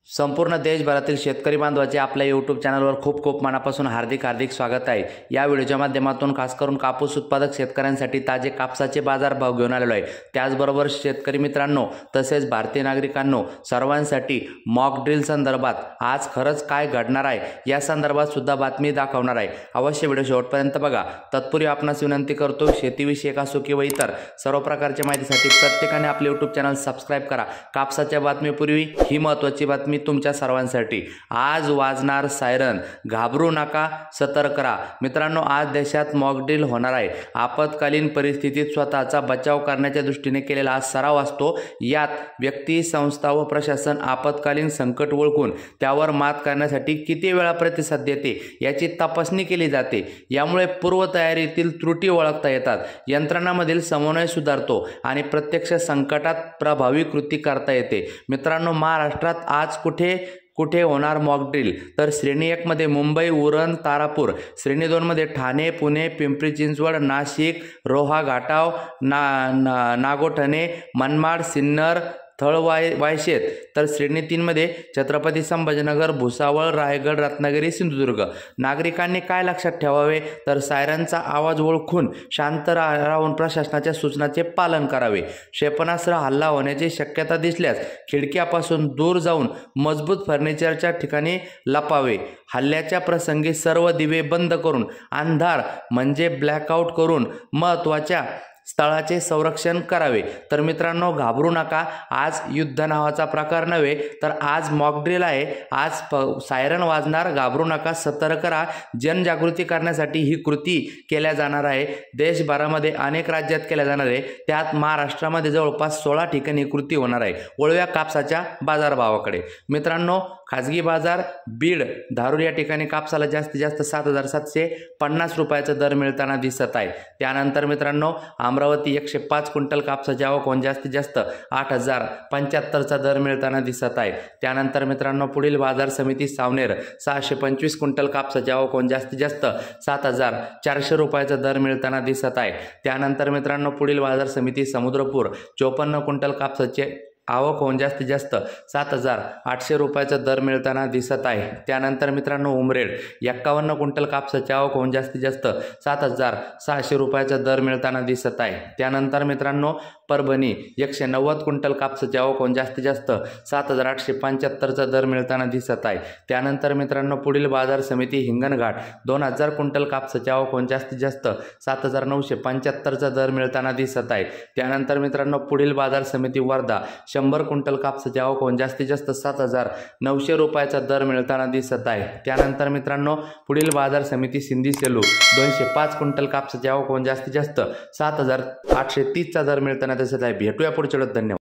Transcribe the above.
संपूर्ण देशभरातील शेतकरी बांधवांचे आपल्या यूट्यूब चॅनलवर खूप खूप मनापासून हार्दिक स्वागत आहे। या व्हिडिओच्या माध्यमातून खास करून कापूस उत्पादक शेतकऱ्यांसाठी ताजे कापसाचे बाजारभाव घेऊन आलेलो आहे। त्याचबरोबर शेतकरी मित्रांनो तसेच भारतीय नागरिकांनो सर्वांसाठी मॉक ड्रिल संदर्भात आज खरंच काय घडणार आहे या संदर्भात सुद्धा बातमी दाखवणार आहे। अवश्य व्हिडिओ शेवटपर्यंत बघा। तत्पूर्वी आपणास विनंती करतो शेतीविषयक असो किंवा इतर सर्व प्रकारच्या माहितीसाठी प्रत्येकाने आपले यूट्यूब चॅनल सबस्क्राइब करा। कापसाच्या बातमीपूर्वी ही महत्त्वाची बातमी तुमच्या सर्वांसाठी। आज वाजणार सायरन, घाबरू नका, सतर्क रहा। मित्रांनो आज देशात मॉक ड्रिल होणार आहे। आपत्कालीन परिस्थितीत स्वतःचा बचाव करण्याच्या दृष्टीने केलेला हा सराव असतो। यात व्यक्ती, संस्था व प्रशासन आपत्कालीन संकट ओळखून त्यावर मात करण्यासाठी किती वेळा प्रतिसाद देते याची तपासणी केली जाते। यामुळे पूर्वतयारीतील त्रुटी ओळखता येतात, यंत्रणांमधील समन्वय सुधारतो आणि प्रत्यक्ष संकटात प्रभावी कृती करता येते। मित्रांनो महाराष्ट्रात आज कुठे होणार मॉक ड्रिल तर श्रेणी 1 मध्ये मुंबई, उरण, तारापूर, श्रेणी 2 मध्ये ठाणे, पुणे, पिंपरी चिंचवड, नाशिक, रोहा, घाटाव, नागोठणे, मनमाड, सिन्नर, वायशेत, तर श्रेणी 3 मध्ये छत्रपती संभाजीनगर, भुसावळ, रायगड, रत्नागिरी, सिंधुदुर्ग। नागरिकांनी काय लक्षात ठेवावे तर सायरनचा आवाज ओळखून शांत राहून प्रशासनाच्या सूचनांचे पालन करावे। क्षेपणास्त्र हल्ला होण्याची शक्यता दिसल्यास खिडक्यापासून दूर जाऊन मजबूत फर्निचरच्या ठिकाणी लपावे। हल्ल्याच्या प्रसंगी सर्व दिवे बंद करून अंधार म्हणजे ब्लॅकआउट करून महत्त्वाच्या स्थळाचे संरक्षण करावे। तर मित्रांनो घाबरू नका, आज युद्ध नावाचा प्रकार नव्हे तर आज मॉक ड्रिल आहे। आज सायरन वाजणार, घाबरू नका, सतर्क रहा। जनजागृती करण्यासाठी ही कृती केल्या जाणार आहे। देशभरामध्ये अनेक राज्यात केल्या जाणार आहे, त्यात महाराष्ट्रामध्ये जवळपास 16 ठिकाणी कृती होणार आहे। वळूया कापसाच्या बाजारभावाकडे। मित्रांनो खाजगी बाजार बीड, धारूर या ठिकाणी कापसाला जास्तीत जास्त 7,750 रुपयाचा दर मिळताना दिसत आहे। त्यानंतर मित्रांनो अमरावती 105 क्विंटल कापसाची आवक होऊन जास्तीत जास्त 8,075चा दर मिळताना दिसत आहे। त्यानंतर मित्रांनो पुढील बाजार समिती सावनेर 625 क्विंटल कापसाची आवक होऊन जास्तीत जास्त 7,400 रुपयाचा दर मिळताना दिसत आहे। त्यानंतर मित्रांनो पुढील बाजार समिती समुद्रपूर 54 क्विंटल कापसाचे आवक होऊन जास्तीत जास्त 7,800 रुपयाचा दर मिळताना दिसत आहे। त्यानंतर मित्रांनो उमरेड 51 क्विंटल कापसाची आवक होऊन जास्तीत जास्त 7,600 रुपयाचा दर मिळताना दिसत आहे। त्यानंतर मित्रांनो परभणी 190 क्विंटल कापसाची आवक होऊन जास्तीत जास्त 7,875चा दर मिळताना दिसत आहे। त्यानंतर मित्रांनो पुढील बाजार समिती हिंगणघाट 2,000 क्विंटल कापसाची आवक होऊन जास्तीत जास्त 7,975चा दर मिळताना दिसत आहे। त्यानंतर मित्रांनो पुढील बाजार समिती वर्धा 100 क्विंटल कापसाची आवक होऊन जास्तीत जास्त 7,900 रुपयाचा दर मिळताना दिसत आहे। त्यानंतर मित्रांनो पुढील बाजार समिती सिंधी सेलू 205 क्विंटल कापसाची आवक होऊन जास्तीत जास्त 7,830चा दर मिळताना दिसत आहे। भेटूया पुढच्या व्हिडिओत। धन्यवाद।